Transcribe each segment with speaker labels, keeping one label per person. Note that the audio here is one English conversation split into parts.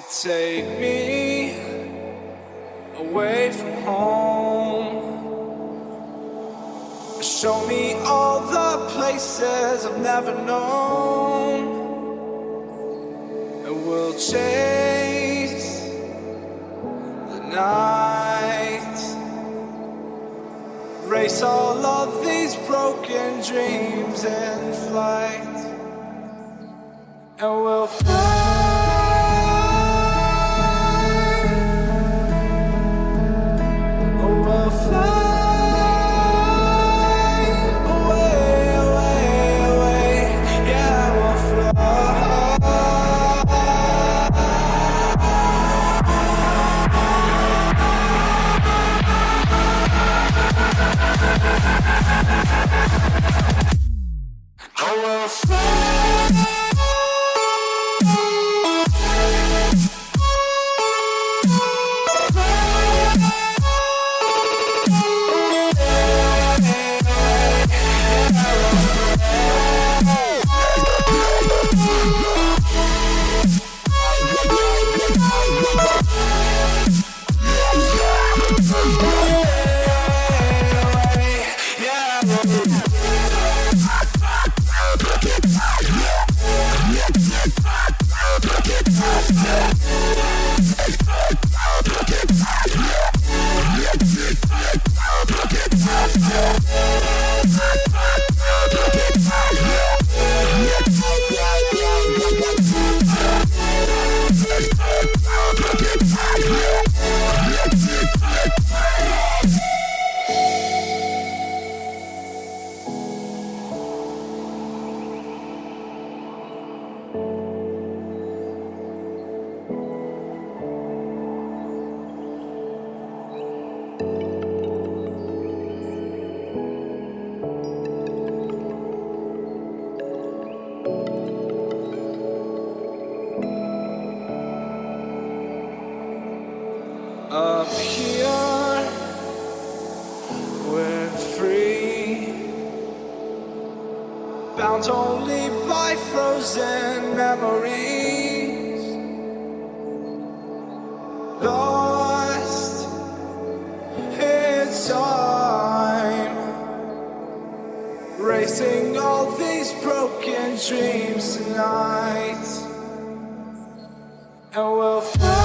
Speaker 1: Take me away from home. Show me all the places I've never known. And we'll chase the night, race all of these broken dreams in flight. And we'll fly. Up here, we're free, bound only by frozen memories, lost in time, racing all these broken dreams tonight. And we'll fly.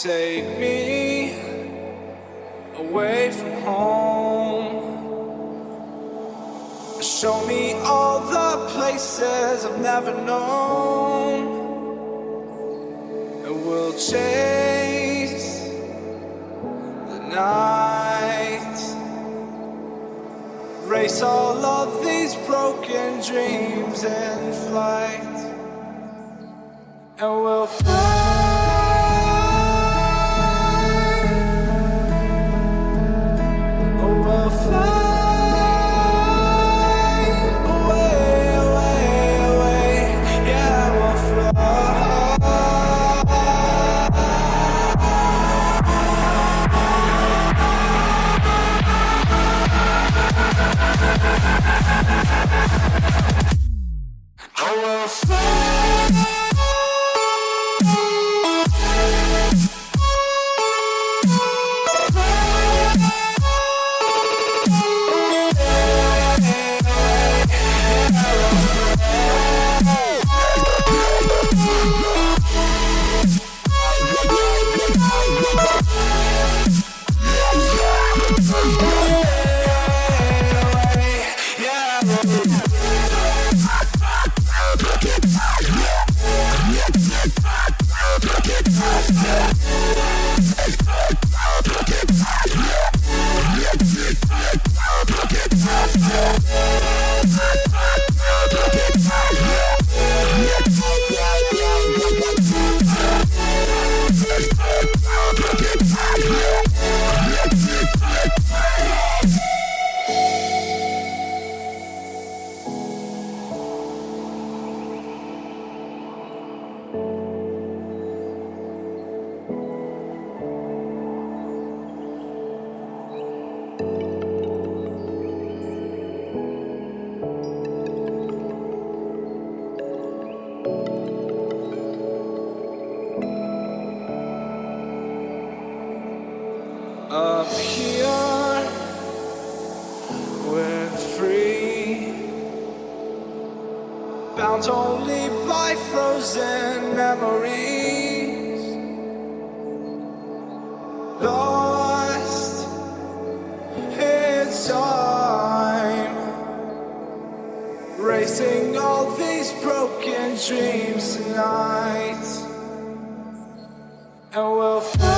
Speaker 1: Take me away from home. Show me all the places I've never known. will chase the night, race all of these broken dreams in flight, and we'll fly. Oh, we'll fly. Up here, we're free, bound only by frozen memories, lost in time, racing all these broken dreams tonight, and we'll fly.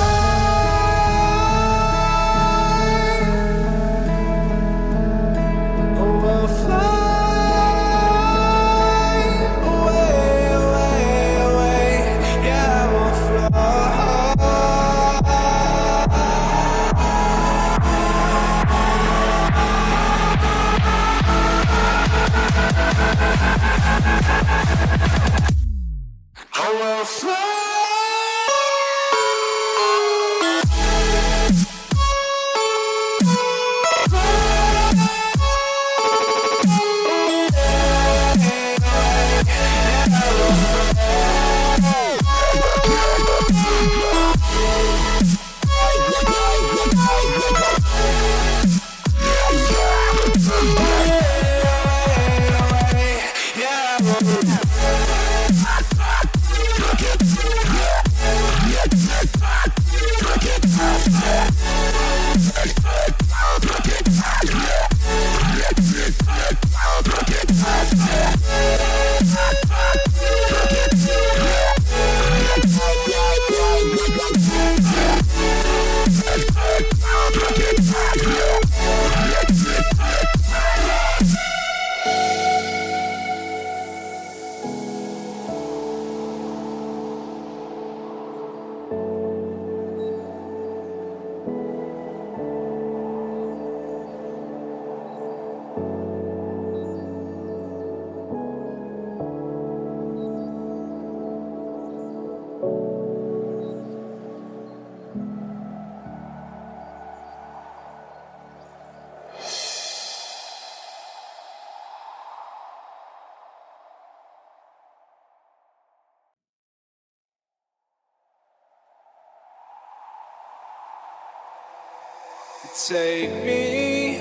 Speaker 1: Take me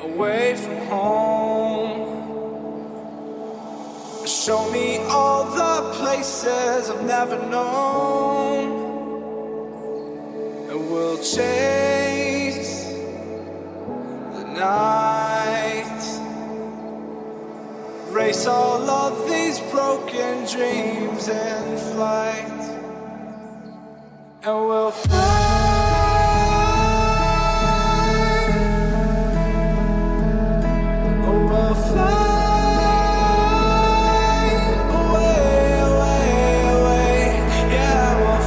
Speaker 1: away from home, show me all the places I've never known, and we'll chase the night, race all of these broken dreams in flight, and we'll fly. We'll fly away, away, away. Yeah, we'll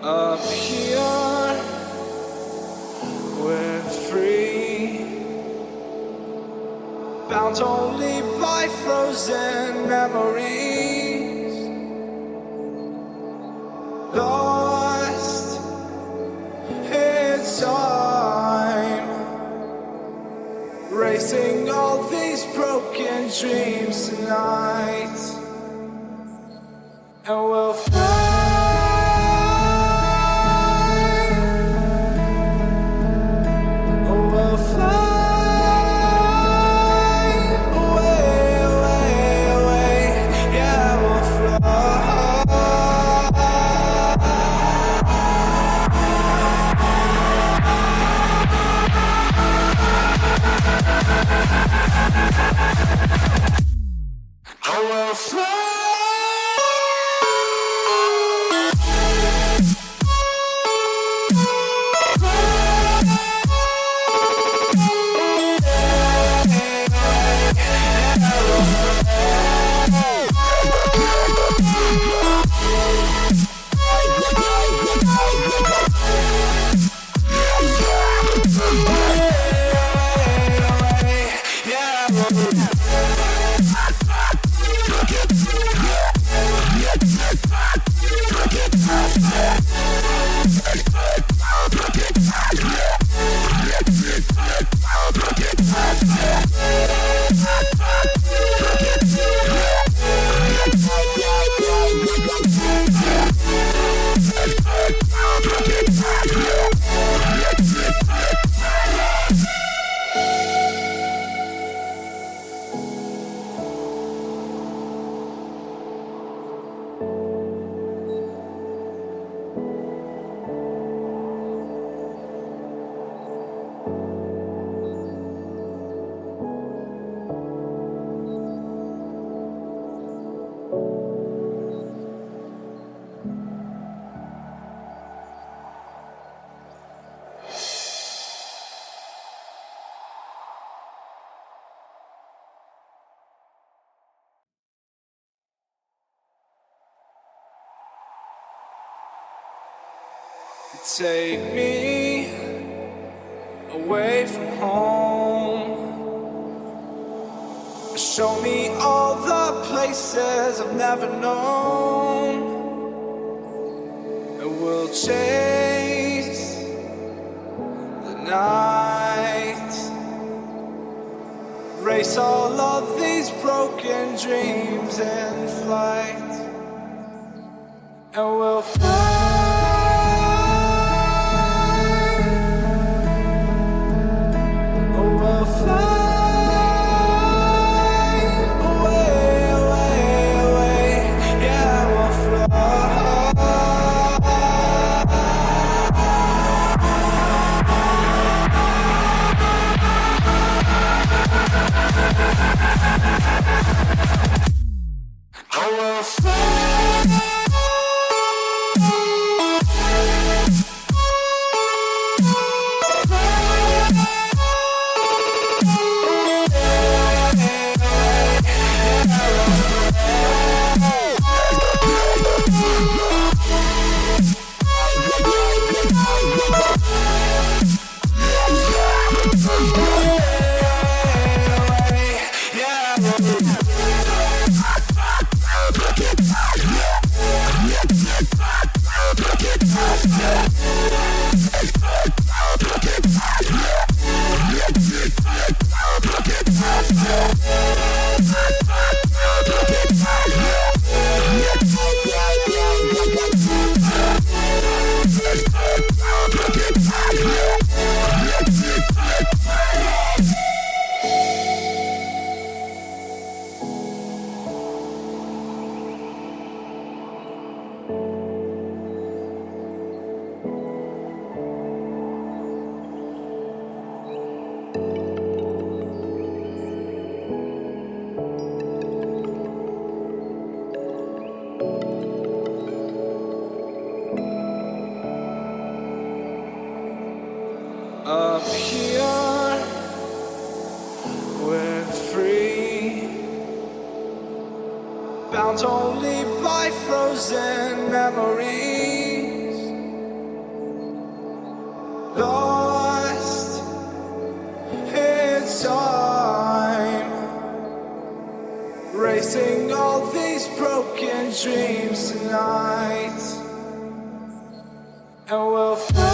Speaker 1: up here, we're free, bound only by frozen memories, lost in time, racing all these broken dreams tonight, and we'll fly. Take me away from home. Show me all the places I've never known. And we'll chase the night, race all of these broken dreams in flight, and we'll fly. We'll fly away, away. bound only by frozen memories. Lost in time, racing all these broken dreams tonight, and we'll fly.